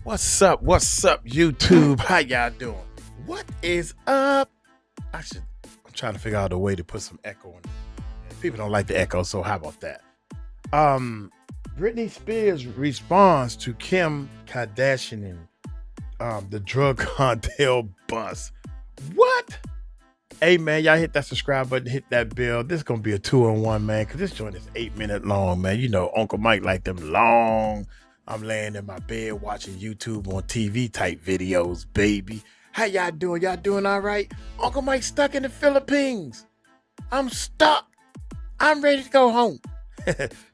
What's up, YouTube? How y'all doing? What is up? I'm trying to figure out a way to put some echo in it. People don't like the echo, so how about that? Britney Spears responds to Kim Kardashian and the drug cartel bust. What? Hey man, y'all hit that subscribe button, hit that bell. This is gonna be a 2-in-1, man, because this joint is 8 minutes long, man. You know, Uncle Mike like them long. I'm laying in my bed watching YouTube on TV type videos, baby. How y'all doing? Y'all doing all right? Uncle Mike stuck in the Philippines. I'm stuck. I'm ready to go home.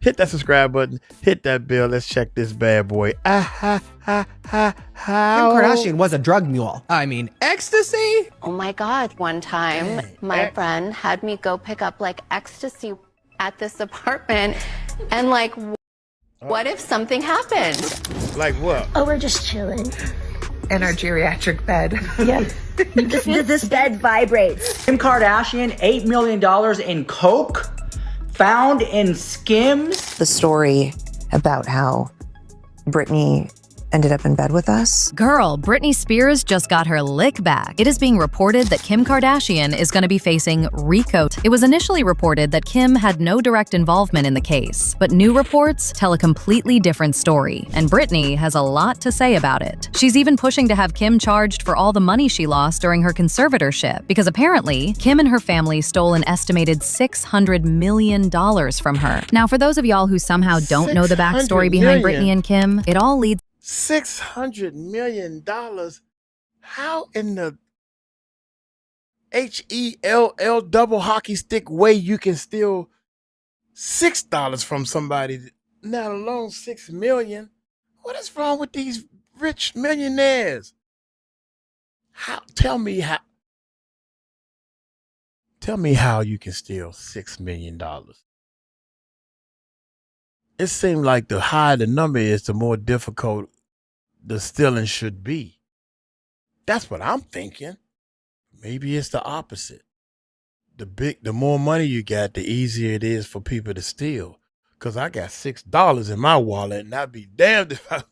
Hit that subscribe button. Hit that bell. Let's check this bad boy. Kim Kardashian was a drug mule. I mean, ecstasy? Oh my God. One time, my friend had me go pick up like ecstasy at this apartment. And like, what if something happened? Like what? Oh, we're just chilling. In our geriatric bed. Yeah. this bed vibrates. Kim Kardashian, $8 million in coke found in Skims. The story about how Britney ended up in bed with us. Girl, Britney Spears just got her lick back. It is being reported that Kim Kardashian is going to be facing RICO. It was initially reported that Kim had no direct involvement in the case, but new reports tell a completely different story, and Britney has a lot to say about it. She's even pushing to have Kim charged for all the money she lost during her conservatorship, because apparently, Kim and her family stole an estimated $600 million from her. Now, for those of y'all who somehow don't know the backstory behind Britney and Kim, it all leads $600 million? How in the HELL double hockey stick way you can steal $6 from somebody, not alone $6 million? What is wrong with these rich millionaires? Tell me how you can steal $6 million. It seems like the higher the number is, the more difficult the stealing should be. That's what I'm thinking. Maybe it's the opposite. The more money you got, the easier it is for people to steal. Because I got $6 in my wallet, and I'd be damned if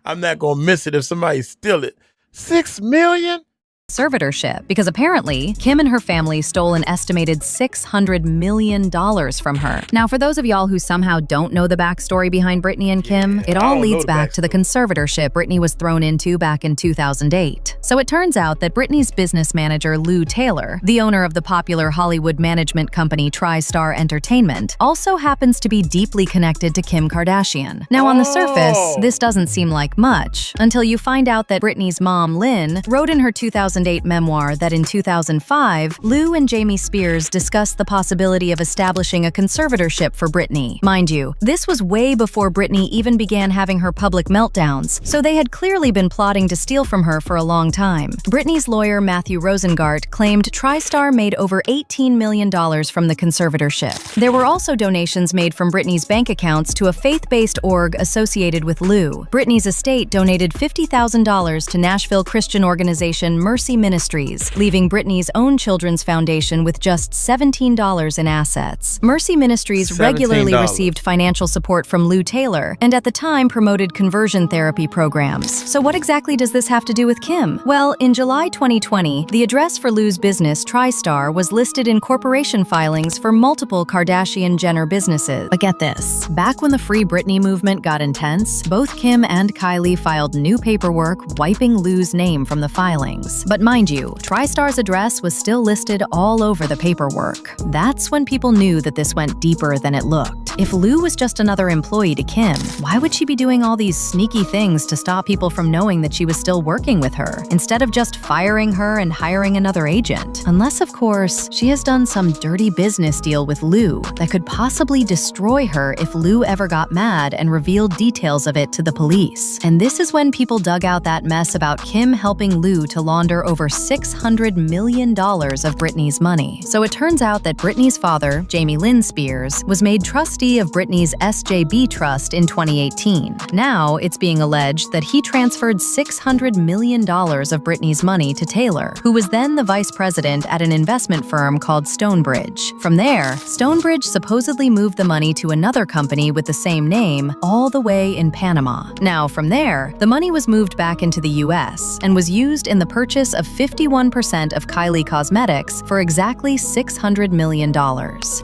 I'm not going to miss it if somebody steal it. $6 million? conservatorship, because apparently, Kim and her family stole an estimated $600 million from her. Now, for those of y'all who somehow don't know the backstory behind Britney and Kim, it all leads back to the conservatorship Britney was thrown into back in 2008. So it turns out that Britney's business manager, Lou Taylor, the owner of the popular Hollywood management company TriStar Entertainment, also happens to be deeply connected to Kim Kardashian. Now, on the surface, this doesn't seem like much, until you find out that Britney's mom, Lynn, wrote in her 2008 memoir that in 2005, Lou and Jamie Spears discussed the possibility of establishing a conservatorship for Britney. Mind you, this was way before Britney even began having her public meltdowns, so they had clearly been plotting to steal from her for a long time. Britney's lawyer, Matthew Rosengart, claimed TriStar made over $18 million from the conservatorship. There were also donations made from Britney's bank accounts to a faith-based org associated with Lou. Britney's estate donated $50,000 to Nashville Christian organization Mercy Ministries, leaving Britney's own children's foundation with just $17 in assets. Mercy Ministries regularly received financial support from Lou Taylor, and at the time promoted conversion therapy programs. So what exactly does this have to do with Kim? Well, in July 2020, the address for Lou's business, TriStar, was listed in corporation filings for multiple Kardashian-Jenner businesses. But get this, back when the Free Britney movement got intense, both Kim and Kylie filed new paperwork wiping Lou's name from the filings. But mind you, TriStar's address was still listed all over the paperwork. That's when people knew that this went deeper than it looked. If Lou was just another employee to Kim, why would she be doing all these sneaky things to stop people from knowing that she was still working with her, instead of just firing her and hiring another agent? Unless, of course, she has done some dirty business deal with Lou that could possibly destroy her if Lou ever got mad and revealed details of it to the police. And this is when people dug out that mess about Kim helping Lou to launder for over $600 million of Britney's money. So it turns out that Britney's father, Jamie Lynn Spears, was made trustee of Britney's SJB Trust in 2018. Now, it's being alleged that he transferred $600 million of Britney's money to Taylor, who was then the vice president at an investment firm called Stonebridge. From there, Stonebridge supposedly moved the money to another company with the same name, all the way in Panama. Now, from there, the money was moved back into the US and was used in the purchase of 51% of Kylie Cosmetics for exactly $600 million.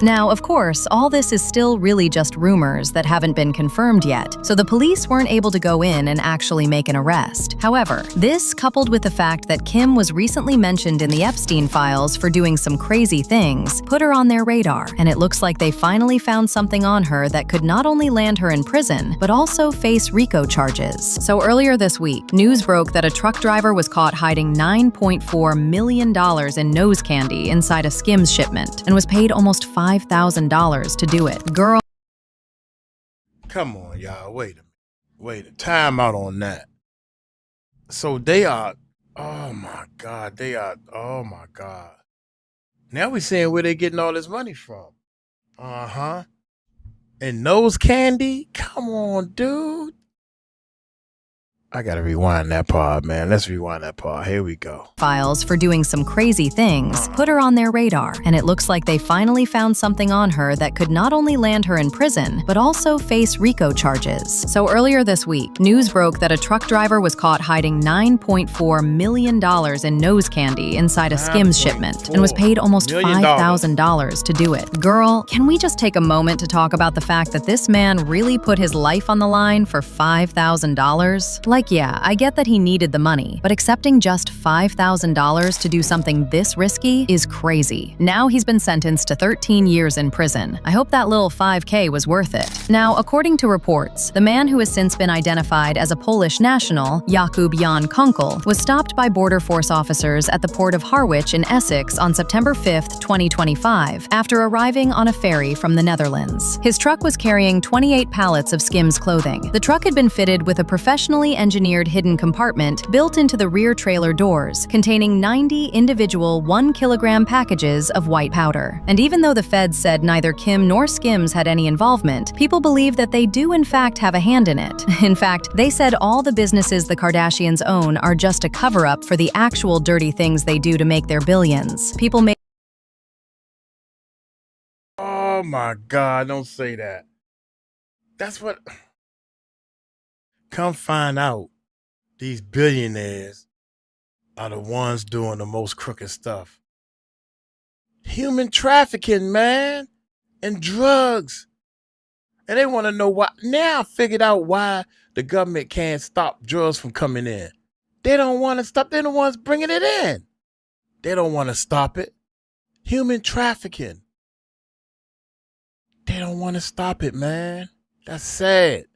Now, of course, all this is still really just rumors that haven't been confirmed yet, so the police weren't able to go in and actually make an arrest. However, this, coupled with the fact that Kim was recently mentioned in the Epstein files for doing some crazy things, put her on their radar, and it looks like they finally found something on her that could not only land her in prison, but also face RICO charges. So earlier this week, news broke that a truck driver was caught hiding $9.4 million in nose candy inside a Skims shipment and was paid almost $5,000 to do it. Girl. Come on, y'all. Wait a minute. Wait a time out on that. So they are, oh my God, oh my God. Now we saying where they getting all this money from. Uh-huh. And nose candy? Come on, dude. I gotta rewind that part, man. Let's rewind that part. Here we go. Files for doing some crazy things put her on their radar, and it looks like they finally found something on her that could not only land her in prison, but also face RICO charges. So earlier this week, news broke that a truck driver was caught hiding $9.4 million in nose candy inside a Skims shipment and was paid almost $5,000 to do it. Girl, can we just take a moment to talk about the fact that this man really put his life on the line for $5,000? Like, yeah, I get that he needed the money, but accepting just $5,000 to do something this risky is crazy. Now he's been sentenced to 13 years in prison. I hope that little $5K was worth it. Now, according to reports, the man who has since been identified as a Polish national, Jakub Jan Kunkel, was stopped by Border Force officers at the port of Harwich in Essex on September 5, 2025, after arriving on a ferry from the Netherlands. His truck was carrying 28 pallets of Skims clothing. The truck had been fitted with a professionally engineered hidden compartment built into the rear trailer doors, containing 90 individual 1-kilogram packages of white powder. And even though the feds said neither Kim nor Skims had any involvement, people believe that they do in fact have a hand in it. In fact, they said all the businesses the Kardashians own are just a cover-up for the actual dirty things they do to make their billions. People may— Oh my God, don't say that. That's what... Come find out these billionaires are the ones doing the most crooked stuff. Human trafficking, man, and drugs. And they want to know why. Now I figured out why the government can't stop drugs from coming in. They don't want to stop. They're the ones bringing it in. They don't want to stop it. Human trafficking. They don't want to stop it, man. That's sad.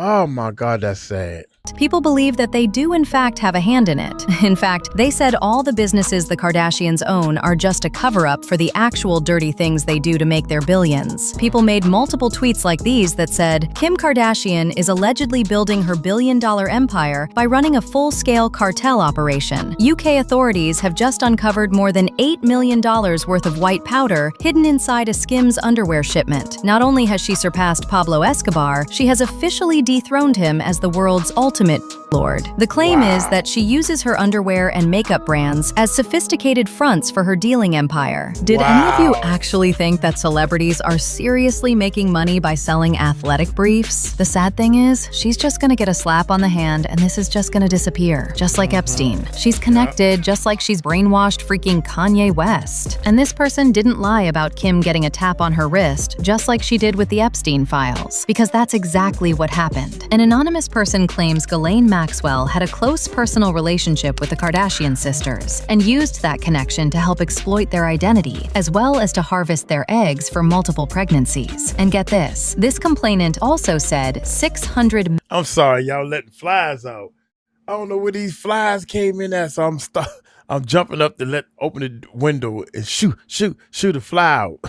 Oh my God, that's sad. People believe that they do in fact have a hand in it. In fact, they said all the businesses the Kardashians own are just a cover-up for the actual dirty things they do to make their billions. People made multiple tweets like these that said, Kim Kardashian is allegedly building her billion-dollar empire by running a full-scale cartel operation. UK authorities have just uncovered more than $8 million worth of white powder hidden inside a Skims underwear shipment. Not only has she surpassed Pablo Escobar, she has officially dethroned him as the world's ultimate lord. The claim is that she uses her underwear and makeup brands as sophisticated fronts for her dealing empire. Did any of you actually think that celebrities are seriously making money by selling athletic briefs? The sad thing is, she's just gonna get a slap on the hand and this is just gonna disappear, just like Epstein. She's connected just like she's brainwashed freaking Kanye West. And this person didn't lie about Kim getting a tap on her wrist, just like she did with the Epstein files, because that's exactly what happened. An anonymous person claims Ghislaine Maxwell had a close personal relationship with the Kardashian sisters and used that connection to help exploit their identity, as well as to harvest their eggs for multiple pregnancies. And get this complainant also said 600— I'm sorry, y'all letting flies out. I don't know where these flies came in at, so I'm jumping up to open the window and shoot a fly out.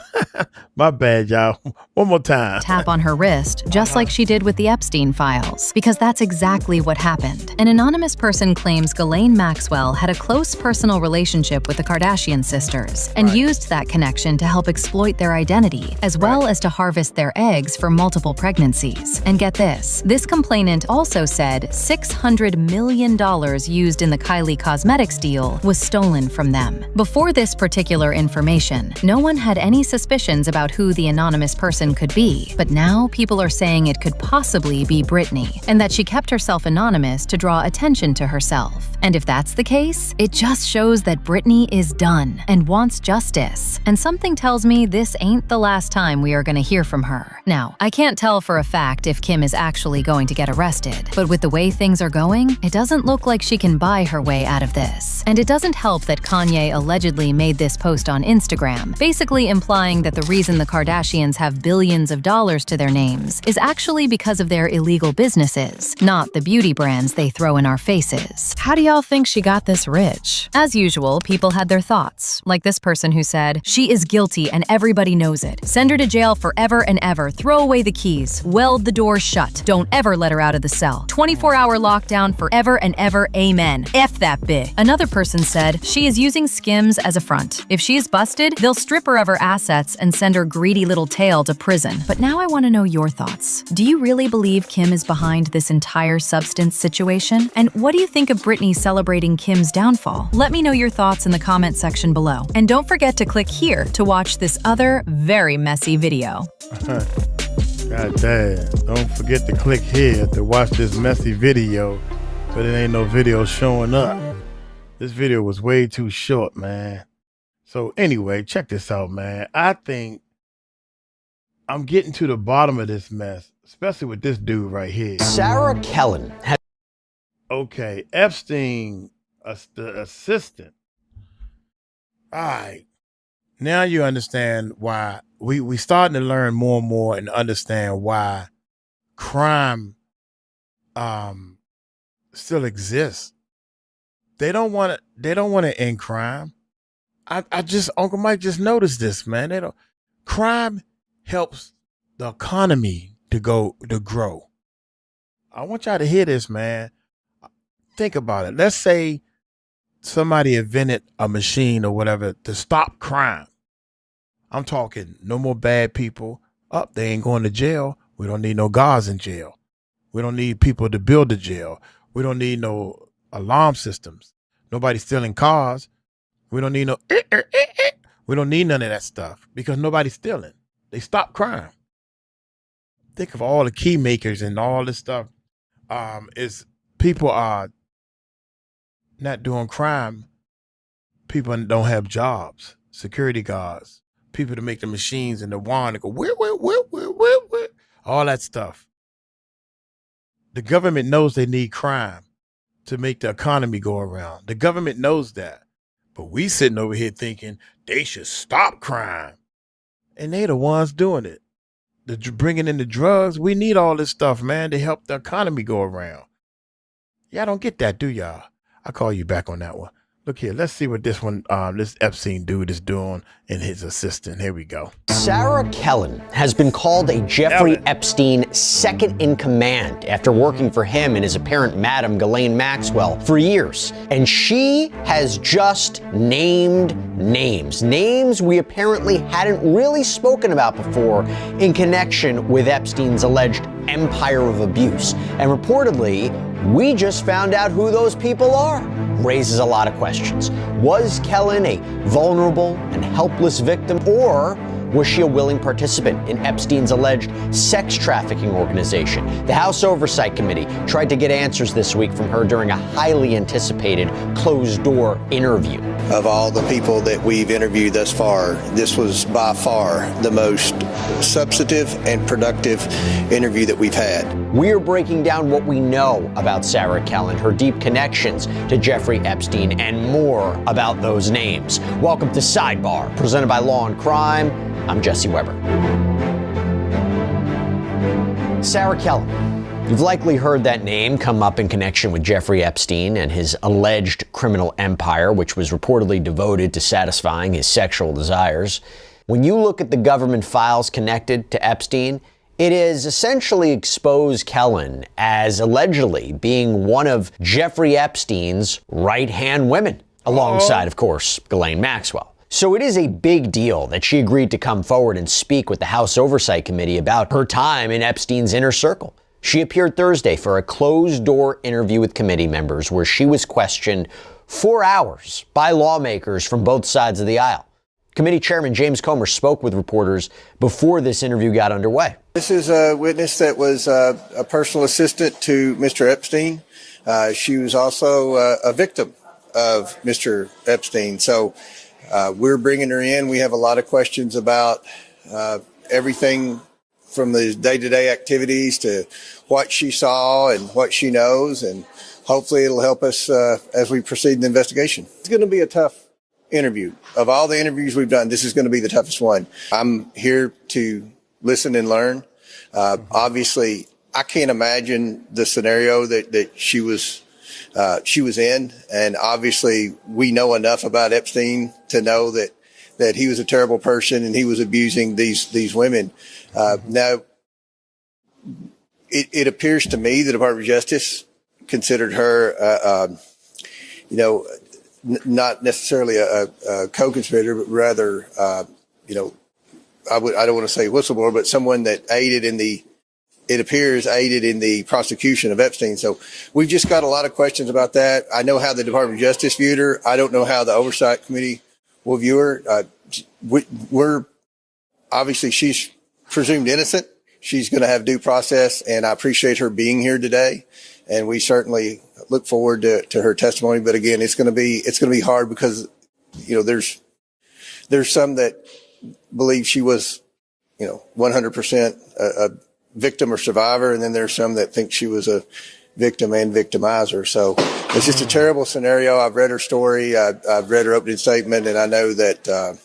My bad, y'all. One more time. Tap on her wrist, just like she did with the Epstein files, because that's exactly what happened. An anonymous person claims Ghislaine Maxwell had a close personal relationship with the Kardashian sisters and used that connection to help exploit their identity, as well as to harvest their eggs for multiple pregnancies. And get this complainant also said $600 million used in the Kylie Cosmetics deal was stolen from them. Before this particular information, no one had any suspicions about who the anonymous person could be, but now people are saying it could possibly be Britney, and that she kept herself anonymous to draw attention to herself. And if that's the case, it just shows that Britney is done and wants justice. And something tells me this ain't the last time we are going to hear from her. Now, I can't tell for a fact if Kim is actually going to get arrested, but with the way things are going, it doesn't look like she can buy her way out of this. And it doesn't help that Kanye allegedly made this post on Instagram, basically implying that the reason the Kardashians have billions of dollars to their names is actually because of their illegal businesses, not the beauty brands they throw in our faces. How do y'all think she got this rich? As usual, people had their thoughts, like this person who said, "She is guilty and everybody knows it. Send her to jail forever and ever. Throw away the keys. Weld the doors shut. Don't ever let her out of the cell. 24-hour lockdown forever and ever. Amen. F that bitch." Another person said, "She is using Skims as a front. If she is busted, they'll strip her of her assets and send her greedy little tail to prison." But now I want to know your thoughts. Do you really believe Kim is behind this entire substance situation? And what do you think of Britney celebrating Kim's downfall? Let me know your thoughts in the comment section below. And don't forget to click here to watch this other very messy video. God damn. Don't forget to click here to watch this messy video, but it ain't no video showing up. This video was way too short, man. So anyway, check this out, man. I think I'm getting to the bottom of this mess, especially with this dude right here. Sarah Kellen. Okay, Epstein, the assistant. All right. Now you understand why we starting to learn more and more and understand why crime still exists. They don't want to end crime. Uncle Mike just noticed this, man. Crime helps the economy to grow. I want y'all to hear this, man. Think about it. Let's say somebody invented a machine or whatever to stop crime. I'm talking no more bad people. They ain't going to jail. We don't need no guards in jail. We don't need people to build the jail. We don't need no alarm systems. Nobody stealing cars. We don't need no. We don't need none of that stuff because nobody's stealing. They stop crime. Think of all the key makers and all this stuff. Is people are not doing crime. People don't have jobs. Security guards. People to make the machines and the wand and go where. All that stuff. The government knows they need crime to make the economy go around. The government knows that. But we sitting over here thinking they should stop crime. And they the ones doing it. Bringing in the drugs. We need all this stuff, man, to help the economy go around. Y'all don't get that, do y'all? I'll call you back on that one. Look here, let's see what this Epstein dude is doing and his assistant. Here we go. Sarah Kellen has been called a Jeffrey Epstein second in command after working for him and his apparent Madam Ghislaine Maxwell for years. And she has just named names we apparently hadn't really spoken about before in connection with Epstein's alleged empire of abuse. And reportedly, we just found out who those people are. Raises a lot of questions. Was Kellen a vulnerable and helpless victim, or was she a willing participant in Epstein's alleged sex trafficking organization? The House Oversight Committee tried to get answers this week from her during a highly anticipated closed-door interview. Of all the people that we've interviewed thus far, this was by far the most substantive and productive interview that we've had. We are breaking down what we know about Sarah Kellen, her deep connections to Jeffrey Epstein, and more about those names. Welcome to Sidebar, presented by Law and Crime. I'm Jesse Weber. Sarah Kellen You've likely heard that name come up in connection with Jeffrey Epstein and his alleged criminal empire, which was reportedly devoted to satisfying his sexual desires. When you look at the government files connected to Epstein, it is essentially exposed Kellen as allegedly being one of Jeffrey Epstein's right-hand women, alongside, of course, Ghislaine Maxwell. So it is a big deal that she agreed to come forward and speak with the House Oversight Committee about her time in Epstein's inner circle. She appeared Thursday for a closed-door interview with committee members where she was questioned 4 hours by lawmakers from both sides of the aisle. Committee Chairman James Comer spoke with reporters before this interview got underway. This is a witness that was a personal assistant to Mr. Epstein. She was also a victim of Mr. Epstein. So we're bringing her in. We have a lot of questions about everything from the day-to-day activities to what she saw and what she knows. And hopefully it'll help us as we proceed in the investigation. It's going to be a tough interview. Of all the interviews we've done, this is going to be the toughest one. I'm here to listen and learn. Obviously, I can't imagine the scenario that she was in. And obviously, we know enough about Epstein to know that he was a terrible person and he was abusing these women. Now, it appears to me the Department of Justice considered her, not necessarily a co-conspirator, but rather, I don't want to say whistleblower, but someone that aided in the prosecution of Epstein. So we've just got a lot of questions about that. I know how the Department of Justice viewed her. I don't know how the Oversight Committee will view her. We're obviously, she's presumed innocent. She's going to have due process, and I appreciate her being here today. And we certainly look forward to her testimony. But again, it's going to be hard because, there's some that believe she was, 100% a victim or survivor. And then there's some that think she was a victim and victimizer. So it's just a terrible scenario. I've read her story. I've read her opening statement, and I know that,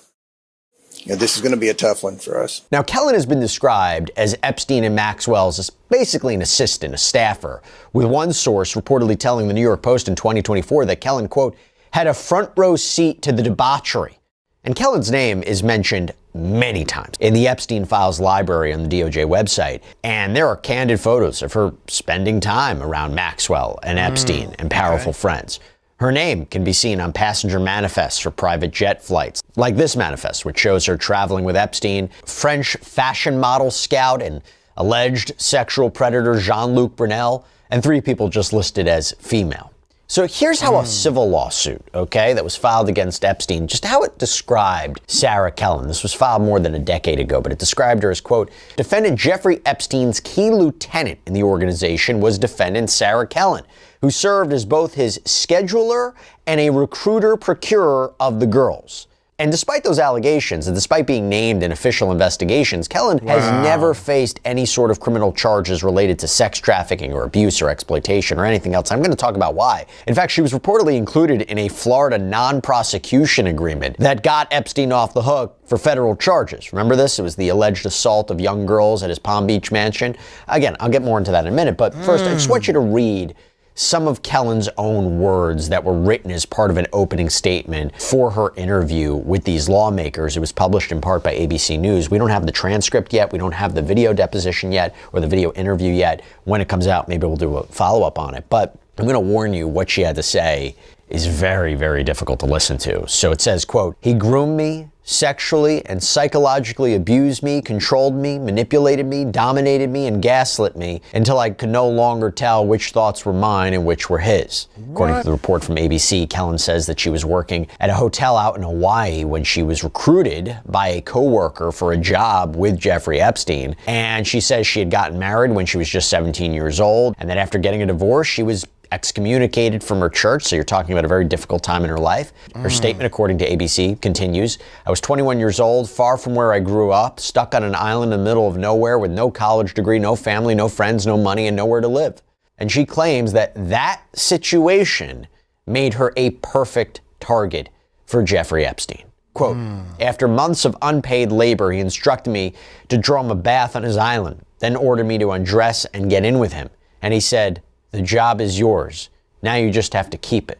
this is going to be a tough one for us. Now, Kellen has been described as Epstein and Maxwell's as basically an assistant, a staffer, with one source reportedly telling the New York Post in 2024 that Kellen, quote, had a front row seat to the debauchery. And Kellen's name is mentioned many times in the Epstein Files library on the DOJ website. And there are candid photos of her spending time around Maxwell and Epstein and powerful friends. Her name can be seen on passenger manifests for private jet flights, like this manifest, which shows her traveling with Epstein, French fashion model scout and alleged sexual predator Jean-Luc Brunel, and 3 people just listed as female. So here's how a civil lawsuit, that was filed against Epstein, just how it described Sarah Kellen. This was filed more than a decade ago, but it described her as, quote, defendant Jeffrey Epstein's key lieutenant in the organization was defendant Sarah Kellen, who served as both his scheduler and a recruiter procurer of the girls. And despite those allegations, and despite being named in official investigations, Kellen has never faced any sort of criminal charges related to sex trafficking or abuse or exploitation or anything else. I'm going to talk about why. In fact, she was reportedly included in a Florida non-prosecution agreement that got Epstein off the hook for federal charges. Remember this? It was the alleged assault of young girls at his Palm Beach mansion. Again, I'll get more into that in a minute, but first, I just want you to read some of Kellen's own words that were written as part of an opening statement for her interview with these lawmakers. It was published in part by ABC News. We don't have the transcript yet. We don't have the video deposition yet or the video interview yet. When it comes out, maybe we'll do a follow-up on it. But I'm going to warn you, what she had to say is very, very difficult to listen to. So it says, quote, he groomed me, sexually and psychologically abused me, controlled me, manipulated me, dominated me, and gaslit me until I could no longer tell which thoughts were mine and which were his. According to the report from ABC, Kellen says that she was working at a hotel out in Hawaii when she was recruited by a coworker for a job with Jeffrey Epstein. And she says she had gotten married when she was just 17 years old, and that after getting a divorce, she was excommunicated from her church. So you're talking about a very difficult time in her life. Her statement, according to ABC, continues, I was 21 years old, far from where I grew up, stuck on an island in the middle of nowhere with no college degree, no family, no friends, no money, and nowhere to live. And she claims that that situation made her a perfect target for Jeffrey Epstein. Quote, after months of unpaid labor, he instructed me to draw him a bath on his island, then ordered me to undress and get in with him. And he said, "The job is yours. Now you just have to keep it."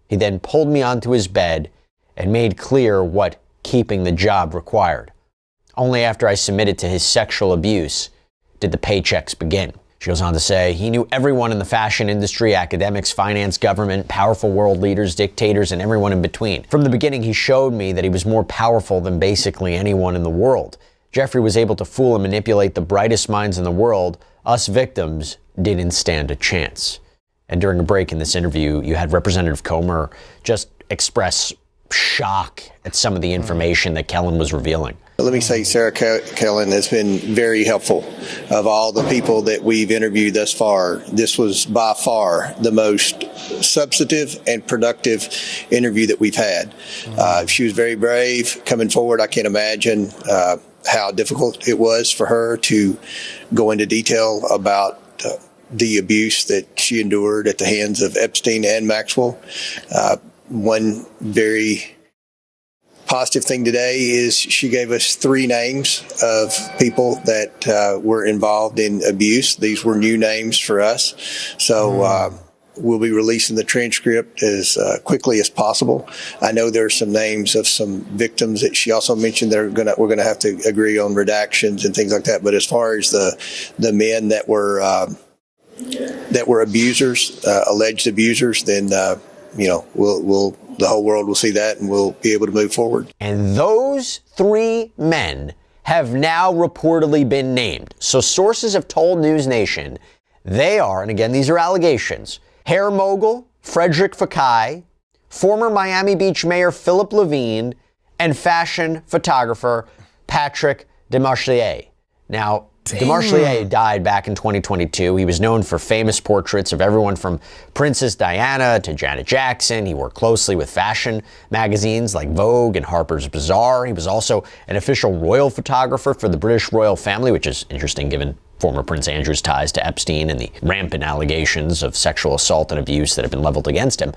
He then pulled me onto his bed and made clear what keeping the job required. Only after I submitted to his sexual abuse did the paychecks begin. She goes on to say, he knew everyone in the fashion industry, academics, finance, government, powerful world leaders, dictators, and everyone in between. From the beginning, he showed me that he was more powerful than basically anyone in the world. Jeffrey was able to fool and manipulate the brightest minds in the world. Us victims didn't stand a chance. And during a break in this interview, you had Representative Comer just express shock at some of the information that Kellen was revealing. Let me say Sarah Kellen has been very helpful. Of all the people that we've interviewed thus far, this was by far the most substantive and productive interview that we've had. She was very brave coming forward. I can't imagine how difficult it was for her to go into detail about the abuse that she endured at the hands of Epstein and Maxwell. One very positive thing today is she gave us 3 names of people that were involved in abuse. These were new names for us. So we'll be releasing the transcript as quickly as possible. I know there are some names of some victims that she also mentioned that we're gonna have to agree on redactions and things like that. But as far as the men that were abusers, alleged abusers, then the whole world will see that and we'll be able to move forward. And those 3 men have now reportedly been named. So sources have told News Nation they are, and again, these are allegations, hair mogul Frederick Fekkai, former Miami Beach Mayor Philip Levine, and fashion photographer Patrick Demarchelier. Now, Demarchelier died back in 2022. He was known for famous portraits of everyone from Princess Diana to Janet Jackson. He worked closely with fashion magazines like Vogue and Harper's Bazaar. He was also an official royal photographer for the British royal family, which is interesting given former Prince Andrew's ties to Epstein and the rampant allegations of sexual assault and abuse that have been leveled against him.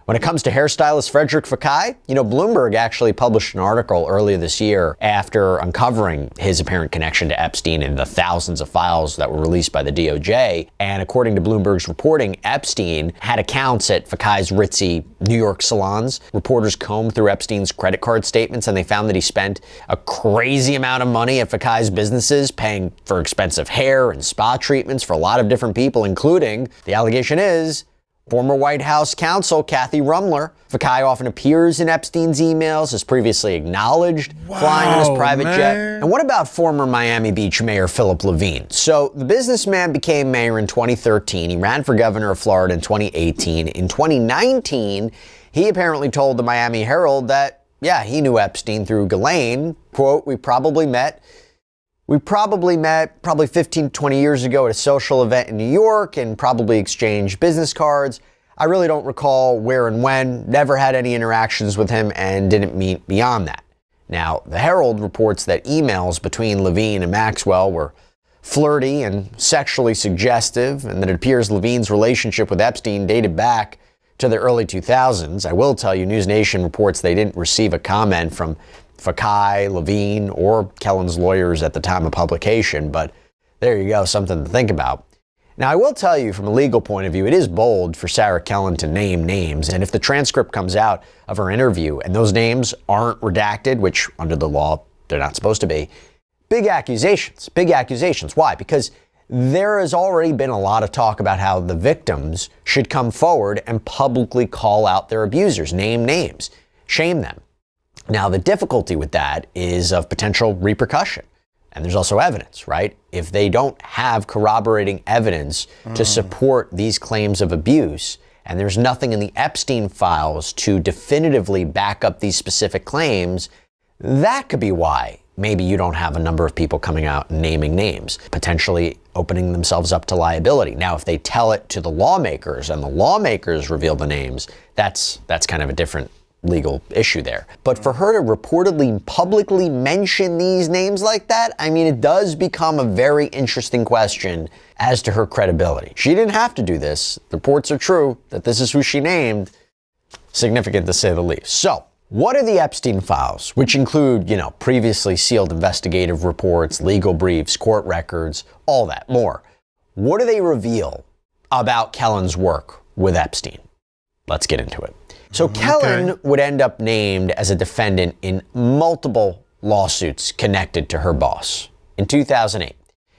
When it comes to hairstylist Frederick Fekkai, Bloomberg actually published an article earlier this year after uncovering his apparent connection to Epstein and the thousands of files that were released by the DOJ. And according to Bloomberg's reporting, Epstein had accounts at Fekkai's ritzy New York salons. Reporters combed through Epstein's credit card statements and they found that he spent a crazy amount of money at Fekkai's businesses, paying for expensive hair and spa treatments for a lot of different people, including, the allegation is, former White House counsel Kathy Rumler. Fekkai often appears in Epstein's emails, as previously acknowledged, flying on his private jet. And what about former Miami Beach Mayor Philip Levine? So the businessman became mayor in 2013. He ran for governor of Florida in 2018. In 2019, he apparently told the Miami Herald that, he knew Epstein through Ghislaine. Quote, we probably met probably 15, 20 years ago at a social event in New York and probably exchanged business cards. I really don't recall where and when, never had any interactions with him and didn't meet beyond that. Now, the Herald reports that emails between Levine and Maxwell were flirty and sexually suggestive, and that it appears Levine's relationship with Epstein dated back to the early 2000s. I will tell you, News Nation reports they didn't receive a comment from Fekkai, Levine, or Kellen's lawyers at the time of publication, but there you go, something to think about. Now, I will tell you from a legal point of view, it is bold for Sarah Kellen to name names, and if the transcript comes out of her interview and those names aren't redacted, which under the law they're not supposed to be, big accusations. Why? Because there has already been a lot of talk about how the victims should come forward and publicly call out their abusers, name names, shame them. Now, the difficulty with that is of potential repercussion. And there's also evidence, right? If they don't have corroborating evidence to support these claims of abuse, and there's nothing in the Epstein files to definitively back up these specific claims, that could be why maybe you don't have a number of people coming out and naming names, potentially opening themselves up to liability. Now, if they tell it to the lawmakers and the lawmakers reveal the names, that's kind of a different legal issue there. But for her to reportedly publicly mention these names like that, I mean, it does become a very interesting question as to her credibility. She didn't have to do this. The reports are true that this is who she named. Significant to say the least. So, what are the Epstein files, which include, previously sealed investigative reports, legal briefs, court records, all that, more? What do they reveal? about Kellen's work with Epstein. Let's get into it. So Kellen would end up named as a defendant in multiple lawsuits connected to her boss. In 2008,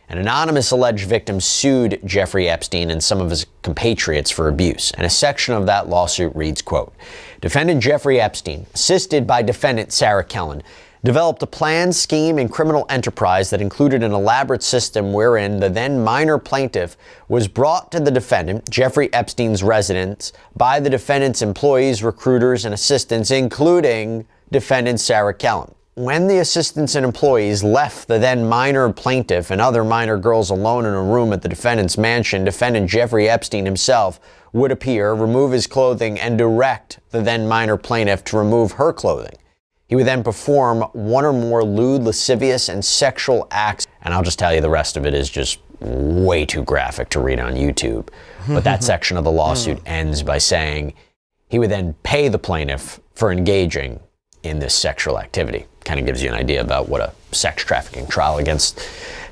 an anonymous alleged victim sued Jeffrey Epstein and some of his compatriots for abuse. And a section of that lawsuit reads, quote, "Defendant Jeffrey Epstein, assisted by defendant Sarah Kellen, developed a planned scheme and criminal enterprise that included an elaborate system wherein the then minor plaintiff was brought to the defendant, Jeffrey Epstein's residence, by the defendant's employees, recruiters, and assistants, including defendant Sarah Kellen. When the assistants and employees left the then minor plaintiff and other minor girls alone in a room at the defendant's mansion, defendant Jeffrey Epstein himself would appear, remove his clothing, and direct the then minor plaintiff to remove her clothing. He would then perform one or more lewd, lascivious, and sexual acts. And I'll just tell you, the rest of it is just way too graphic to read on YouTube. But that section of the lawsuit ends by saying he would then pay the plaintiff for engaging in this sexual activity. Kind of gives you an idea about what a sex trafficking trial against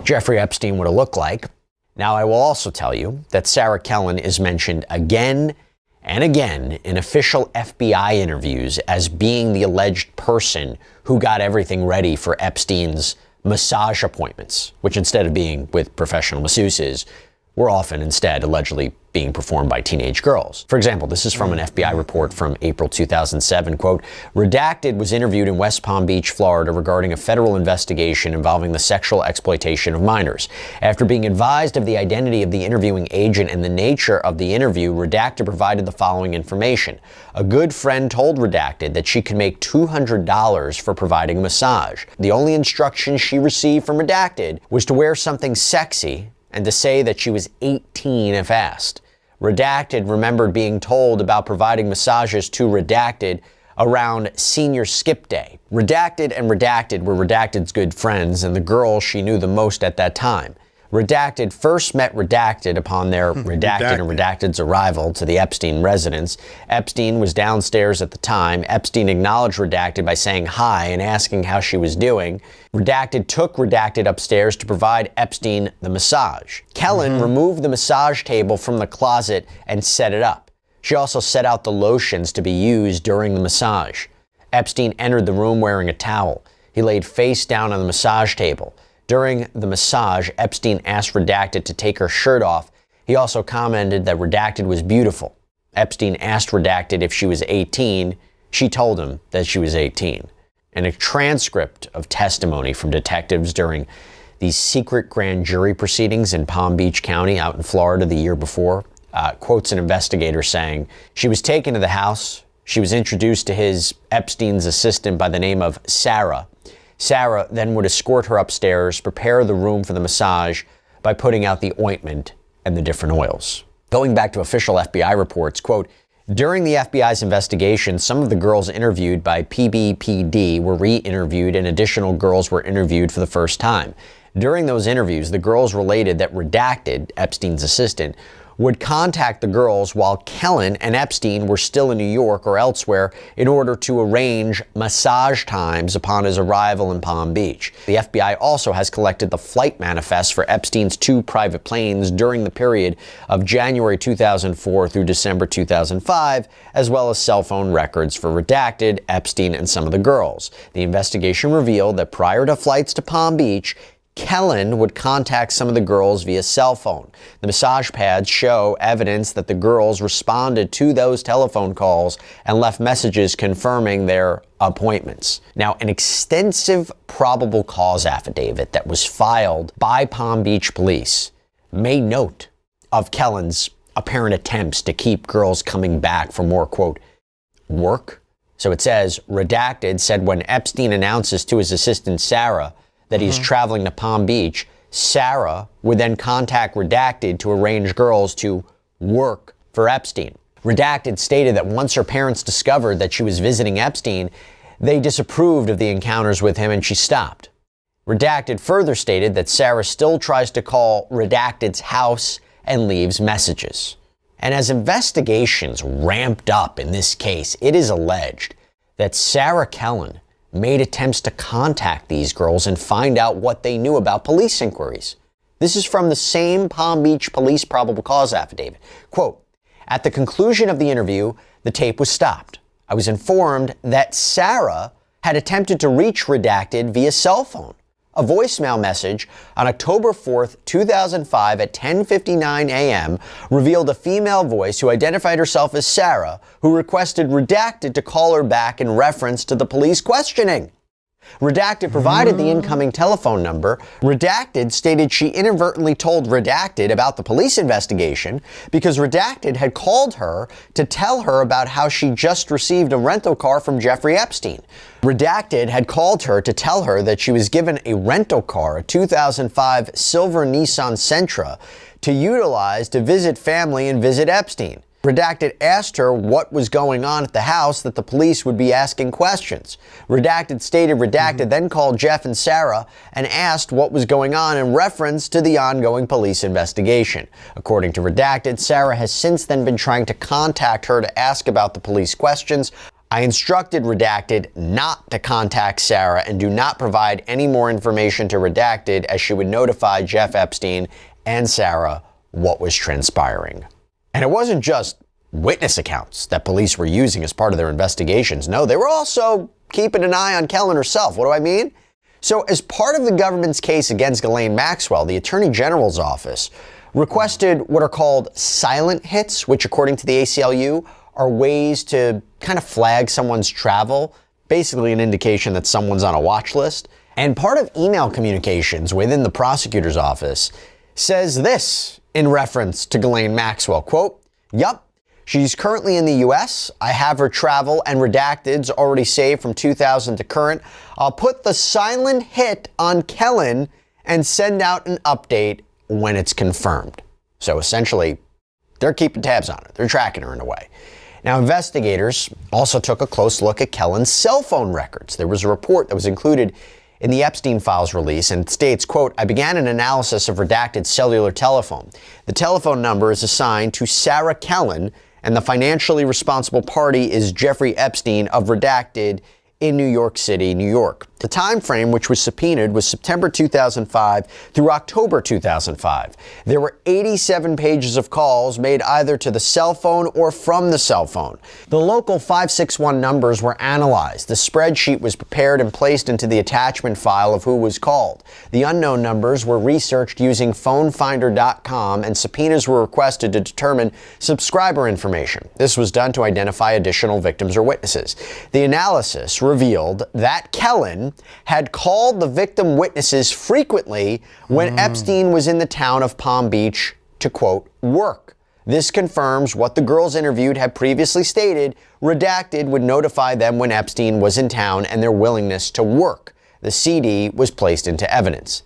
Jeffrey Epstein would have looked like. Now, I will also tell you that Sarah Kellen is mentioned again and again in official FBI interviews as being the alleged person who got everything ready for Epstein's massage appointments, which instead of being with professional masseuses, were often instead allegedly being performed by teenage girls. For example, this is from an FBI report from April 2007, quote, "Redacted was interviewed in West Palm Beach, Florida regarding a federal investigation involving the sexual exploitation of minors. After being advised of the identity of the interviewing agent and the nature of the interview, Redacted provided the following information. A good friend told Redacted that she could make $200 for providing a massage. The only instruction she received from Redacted was to wear something sexy and to say that she was 18 if asked. Redacted remembered being told about providing massages to Redacted around senior skip day. Redacted and Redacted were Redacted's good friends and the girl she knew the most at that time. Redacted first met Redacted upon their Redacted and Redacted's arrival to the Epstein residence. Epstein was downstairs at the time. Epstein acknowledged Redacted by saying hi and asking how she was doing. Redacted took Redacted upstairs to provide Epstein the massage. Kellen removed the massage table from the closet and set it up. She also set out the lotions to be used during the massage. Epstein entered the room wearing a towel. He laid face down on the massage table. During the massage, Epstein asked Redacted to take her shirt off. He also commented that Redacted was beautiful. Epstein asked Redacted if she was 18. She told him that she was 18. And a transcript of testimony from detectives during these secret grand jury proceedings in Palm Beach County out in Florida the year before quotes an investigator saying, "She was taken to the house. She was introduced to Epstein's assistant by the name of Sarah. Sarah then would escort her upstairs, prepare the room for the massage by putting out the ointment and the different oils." Going back to official FBI reports, quote, "During the FBI's investigation, some of the girls interviewed by PBPD were re-interviewed and additional girls were interviewed for the first time. During those interviews, the girls related that Redacted, Epstein's assistant, would contact the girls while Kellen and Epstein were still in New York or elsewhere in order to arrange massage times upon his arrival in Palm Beach. The FBI also has collected the flight manifests for Epstein's 2 private planes during the period of January 2004 through December 2005, as well as cell phone records for Redacted, Epstein, and some of the girls. The investigation revealed that prior to flights to Palm Beach, Kellen would contact some of the girls via cell phone. The massage pads show evidence that the girls responded to those telephone calls and left messages confirming their appointments. Now, an extensive probable cause affidavit that was filed by Palm Beach police made note of Kellen's apparent attempts to keep girls coming back for more, quote, work. So it says, Redacted said when Epstein announces to his assistant Sarah that he's traveling to Palm Beach, Sarah would then contact Redacted to arrange girls to work for Epstein. Redacted stated that once her parents discovered that she was visiting Epstein, they disapproved of the encounters with him and she stopped. Redacted further stated that Sarah still tries to call Redacted's house and leaves messages. And as investigations ramped up in this case, it is alleged that Sarah Kellen made attempts to contact these girls and find out what they knew about police inquiries. This is from the same Palm Beach police probable cause affidavit. Quote, at the conclusion of the interview, the tape was stopped. I was informed that Sarah had attempted to reach Redacted via cell phone. A voicemail message on October 4th, 2005 at 10:59 a.m. revealed a female voice who identified herself as Sarah, who requested Redacted to call her back in reference to the police questioning. Redacted provided the incoming telephone number. Redacted stated she inadvertently told Redacted about the police investigation because Redacted had called her to tell her about how she just received a rental car from Jeffrey Epstein. Redacted had called her to tell her that she was given a rental car, a 2005 silver Nissan Sentra, to utilize to visit family and visit Epstein. Redacted asked her what was going on at the house that the police would be asking questions. Redacted stated Redacted then called Jeff and Sarah and asked what was going on in reference to the ongoing police investigation. According to Redacted, Sarah has since then been trying to contact her to ask about the police questions. I instructed Redacted not to contact Sarah and do not provide any more information to Redacted, as she would notify Jeff Epstein and Sarah what was transpiring. And it wasn't just witness accounts that police were using as part of their investigations. No, they were also keeping an eye on Kellen herself. What do I mean? So as part of the government's case against Ghislaine Maxwell, the Attorney General's office requested what are called silent hits, which according to the ACLU are ways to kind of flag someone's travel, basically an indication that someone's on a watch list. And part of email communications within the prosecutor's office says this in reference to Ghislaine Maxwell, quote, yup, she's currently in the U.S. I have her travel and Redacted's already saved from 2000 to current. I'll put the silent hit on Kellen and send out an update when it's confirmed. So essentially, they're keeping tabs on her. They're tracking her in a way. Now, investigators also took a close look at Kellen's cell phone records. There was a report that was included in the Epstein files release and states, quote, I began an analysis of Redacted's cellular telephone. The telephone number is assigned to Sarah Kellen, and the financially responsible party is Jeffrey Epstein of Redacted in New York City, New York. The time frame which was subpoenaed was September 2005 through October 2005. There were 87 pages of calls made either to the cell phone or from the cell phone. The local 561 numbers were analyzed. The spreadsheet was prepared and placed into the attachment file of who was called. The unknown numbers were researched using phonefinder.com, and subpoenas were requested to determine subscriber information. This was done to identify additional victims or witnesses. The analysis revealed that Kellen had called the victim witnesses frequently when Epstein was in the town of Palm Beach to, quote, work. This confirms what the girls interviewed had previously stated. Redacted would notify them when Epstein was in town and their willingness to work. The CD was placed into evidence.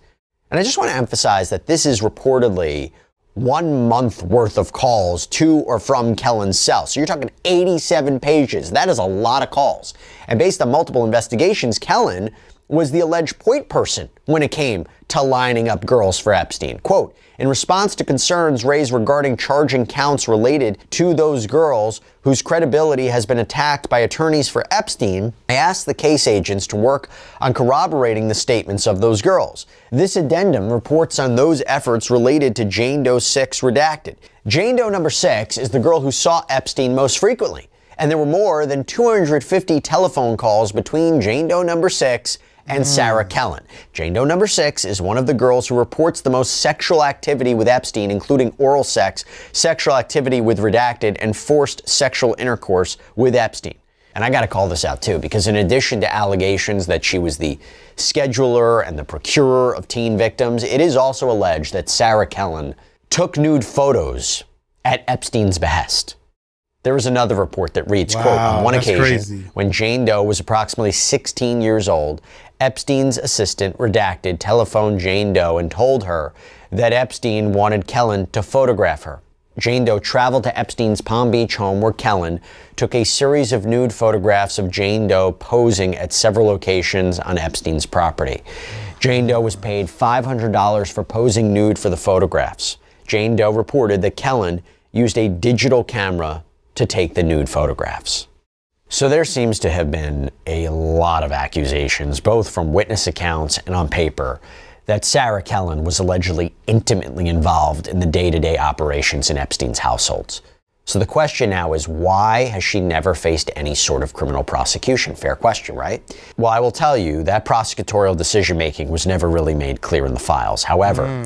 And I just want to emphasize that this is reportedly 1 month worth of calls to or from Kellen's cell. So you're talking 87 pages. That is a lot of calls. And based on multiple investigations, Kellen was the alleged point person when it came to lining up girls for Epstein. Quote, in response to concerns raised regarding charging counts related to those girls whose credibility has been attacked by attorneys for Epstein, I asked the case agents to work on corroborating the statements of those girls. This addendum reports on those efforts related to Jane Doe 6 Redacted. Jane Doe number 6 is the girl who saw Epstein most frequently, and there were more than 250 telephone calls between Jane Doe number 6 and Sarah Kellen. Jane Doe number 6 is one of the girls who reports the most sexual activity with Epstein, including oral sex, sexual activity with Redacted, and forced sexual intercourse with Epstein. And I got to call this out too, because in addition to allegations that she was the scheduler and the procurer of teen victims, it is also alleged that Sarah Kellen took nude photos at Epstein's behest. There was another report that reads, quote, on one occasion, when Jane Doe was approximately 16 years old, Epstein's assistant, Redacted, telephoned Jane Doe and told her that Epstein wanted Kellen to photograph her. Jane Doe traveled to Epstein's Palm Beach home, where Kellen took a series of nude photographs of Jane Doe posing at several locations on Epstein's property. Jane Doe was paid $500 for posing nude for the photographs. Jane Doe reported that Kellen used a digital camera to take the nude photographs. So there seems to have been a lot of accusations, both from witness accounts and on paper, that Sarah Kellen was allegedly intimately involved in the day-to-day operations in Epstein's households. So the question now is, why has she never faced any sort of criminal prosecution? Fair question, right? Well, I will tell you that prosecutorial decision-making was never really made clear in the files. However,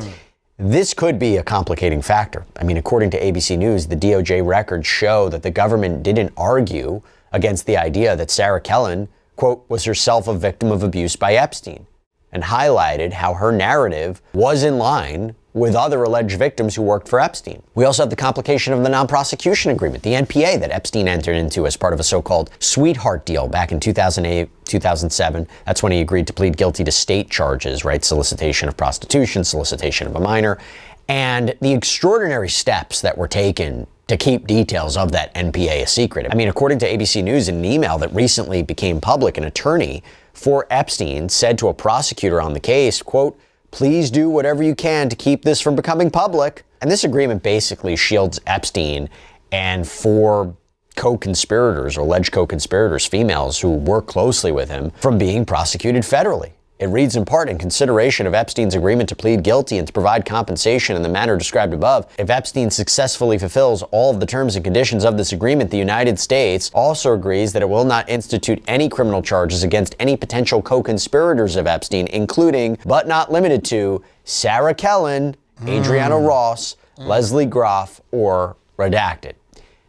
this could be a complicating factor. I mean, according to ABC News, the DOJ records show that the government didn't argue against the idea that Sarah Kellen, quote, was herself a victim of abuse by Epstein, and highlighted how her narrative was in line with other alleged victims who worked for Epstein. We also have the complication of the non-prosecution agreement, the NPA that Epstein entered into as part of a so-called sweetheart deal back in 2008, 2007. That's when he agreed to plead guilty to state charges, right? Solicitation of prostitution, solicitation of a minor, and the extraordinary steps that were taken to keep details of that NPA a secret. I mean, according to ABC News, in an email that recently became public, an attorney for Epstein said to a prosecutor on the case, quote, "Please do whatever you can to keep this from becoming public." And this agreement basically shields Epstein and 4 co-conspirators or alleged co-conspirators, females who work closely with him, from being prosecuted federally. It reads in part, in consideration of Epstein's agreement to plead guilty and to provide compensation in the manner described above, if Epstein successfully fulfills all of the terms and conditions of this agreement, the United States also agrees that it will not institute any criminal charges against any potential co-conspirators of Epstein, including, but not limited to, Sarah Kellen, Adriana Ross, Leslie Groff, or redacted.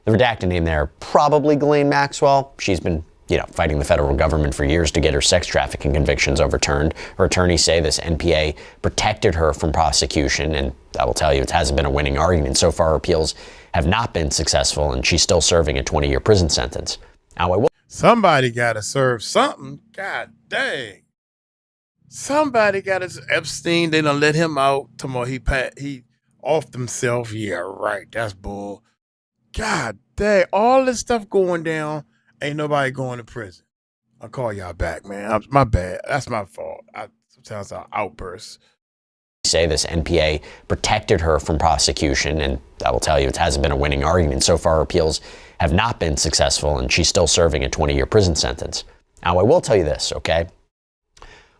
The redacted name there, probably Ghislaine Maxwell. She's been fighting the federal government for years to get her sex trafficking convictions overturned. Her attorneys say this NPA protected her from prosecution, and I will tell you, it hasn't been a winning argument. So far, appeals have not been successful, and she's still serving a 20-year prison sentence. Now, somebody got to serve something. God dang. Somebody got to. Epstein, they done let him out. Tomorrow he offed himself. Yeah, right. That's bull. God dang. All this stuff going down. Ain't nobody going to prison. I'll call y'all back, man. My bad. That's my fault. Sometimes I'll outburst. Say this NPA protected her from prosecution, and I will tell you, it hasn't been a winning argument. So far, appeals have not been successful, and she's still serving a 20-year prison sentence. Now, I will tell you this, okay?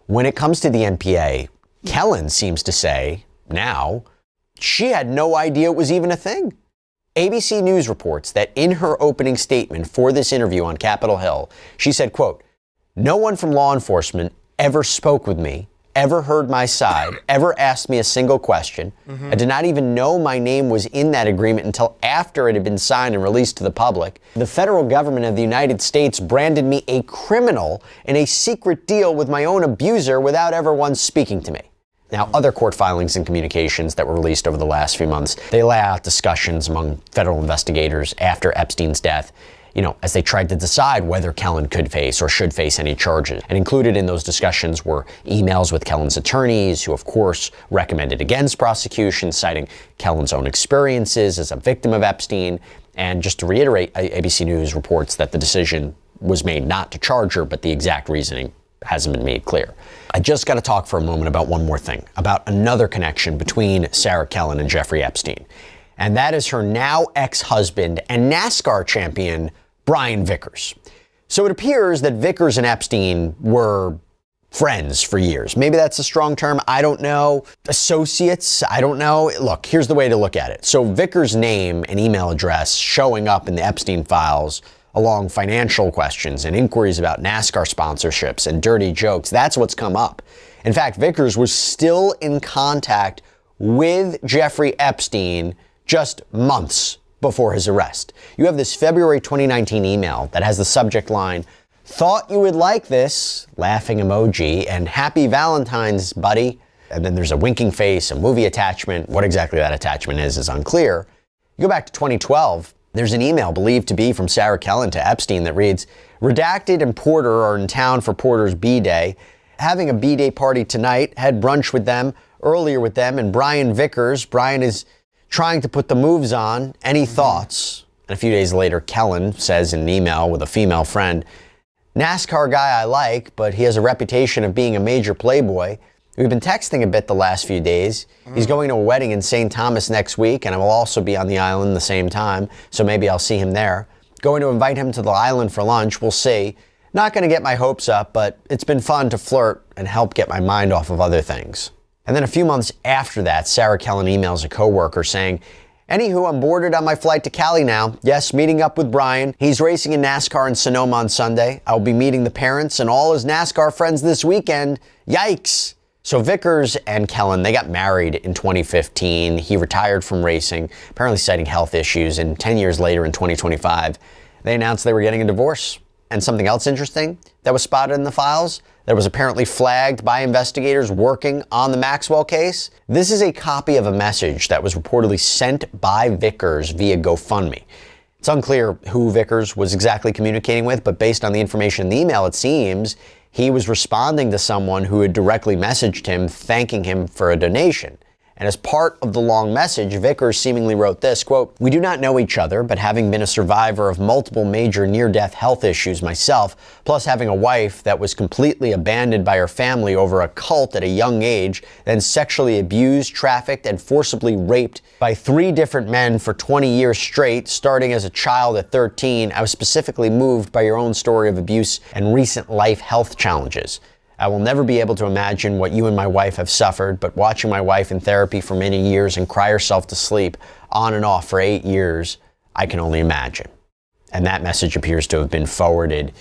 When it comes to the NPA, Kellen seems to say now she had no idea it was even a thing. ABC News reports that in her opening statement for this interview on Capitol Hill, she said, quote, "No one from law enforcement ever spoke with me, ever heard my side, ever asked me a single question. I did not even know my name was in that agreement until after it had been signed and released to the public. The federal government of the United States branded me a criminal in a secret deal with my own abuser without ever once speaking to me." Now, other court filings and communications that were released over the last few months, they lay out discussions among federal investigators after Epstein's death, as they tried to decide whether Kellen could face or should face any charges. And included in those discussions were emails with Kellen's attorneys, who of course recommended against prosecution, citing Kellen's own experiences as a victim of Epstein. And just to reiterate, ABC News reports that the decision was made not to charge her, but the exact reasoning hasn't been made clear. I just got to talk for a moment about one more thing, about another connection between Sarah Kellen and Jeffrey Epstein. And that is her now ex-husband and NASCAR champion, Brian Vickers. So it appears that Vickers and Epstein were friends for years. Maybe that's a strong term. I don't know. Associates. I don't know. Look, here's the way to look at it. So Vickers' name and email address showing up in the Epstein files along financial questions and inquiries about NASCAR sponsorships and dirty jokes. That's what's come up. In fact, Vickers was still in contact with Jeffrey Epstein just months before his arrest. You have this February 2019 email that has the subject line, "Thought you would like this," laughing emoji, and "Happy Valentine's, buddy." And then there's a winking face, a movie attachment. What exactly that attachment is unclear. You go back to 2012, there's an email believed to be from Sarah Kellen to Epstein that reads, "Redacted and Porter are in town for Porter's B-Day. Having a B-Day party tonight. Had brunch with them, earlier with them, and Brian Vickers. Brian is trying to put the moves on. Any thoughts?" And a few days later, Kellen says in an email with a female friend, "NASCAR guy I like, but he has a reputation of being a major playboy. We've been texting a bit the last few days. He's going to a wedding in St. Thomas next week, and I will also be on the island the same time, so maybe I'll see him there. Going to invite him to the island for lunch. We'll see. Not going to get my hopes up, but it's been fun to flirt and help get my mind off of other things." And then a few months after that, Sarah Kellen emails a coworker saying, "Anywho, I'm boarded on my flight to Cali now. Yes, meeting up with Brian. He's racing in NASCAR in Sonoma on Sunday. I'll be meeting the parents and all his NASCAR friends this weekend. Yikes." So Vickers and Kellen, they got married in 2015. He retired from racing, apparently citing health issues. And 10 years later in 2025, they announced they were getting a divorce. And something else interesting that was spotted in the files that was apparently flagged by investigators working on the Maxwell case. This is a copy of a message that was reportedly sent by Vickers via GoFundMe. It's unclear who Vickers was exactly communicating with, but based on the information in the email, it seems he was responding to someone who had directly messaged him, thanking him for a donation. And as part of the long message, Vickers seemingly wrote this, quote, "We do not know each other, but having been a survivor of multiple major near-death health issues myself, plus having a wife that was completely abandoned by her family over a cult at a young age, then sexually abused, trafficked, and forcibly raped by 3 different men for 20 years straight, starting as a child at 13, I was specifically moved by your own story of abuse and recent life health challenges. I will never be able to imagine what you and my wife have suffered, but watching my wife in therapy for many years and cry herself to sleep on and off for 8 years, I can only imagine." And that message appears to have been forwarded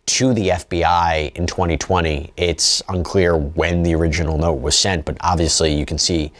to the FBI in 2020. It's unclear when the original note was sent, but obviously you can see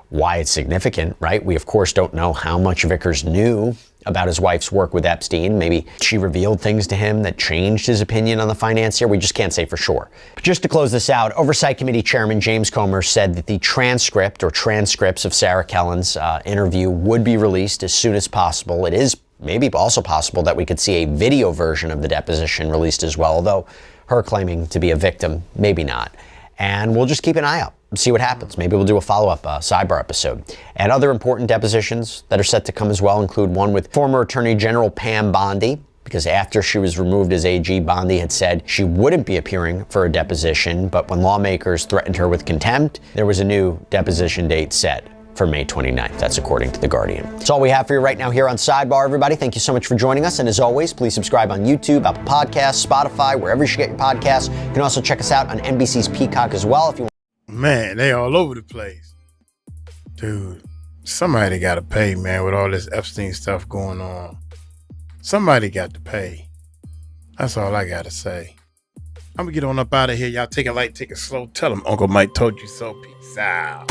why it's significant, right? We, of course, don't know how much Vickers knew about his wife's work with Epstein. Maybe she revealed things to him that changed his opinion on the financier. We just can't say for sure. But just to close this out, Oversight Committee Chairman James Comer said that the transcript or transcripts of Sarah Kellen's interview would be released as soon as possible. It is maybe also possible that we could see a video version of the deposition released as well, although her claiming to be a victim, maybe not. And we'll just keep an eye out and see what happens. Maybe we'll do a follow-up sidebar episode. And other important depositions that are set to come as well include one with former Attorney General Pam Bondi, because after she was removed as AG, Bondi had said she wouldn't be appearing for a deposition, but when lawmakers threatened her with contempt, there was a new deposition date set for May 29th. That's according to The Guardian. That's all we have for you right now here on Sidebar, everybody. Thank you so much for joining us. And as always, please subscribe on YouTube, Apple Podcasts, Spotify, wherever you should get your podcasts. You can also check us out on NBC's Peacock as well if you want. Man, they all over the place. Dude, somebody got to pay, man, with all this Epstein stuff going on. Somebody got to pay. That's all I got to say. I'm going to get on up out of here. Y'all take it light, take it slow. Tell them Uncle Mike told you so. Peace out.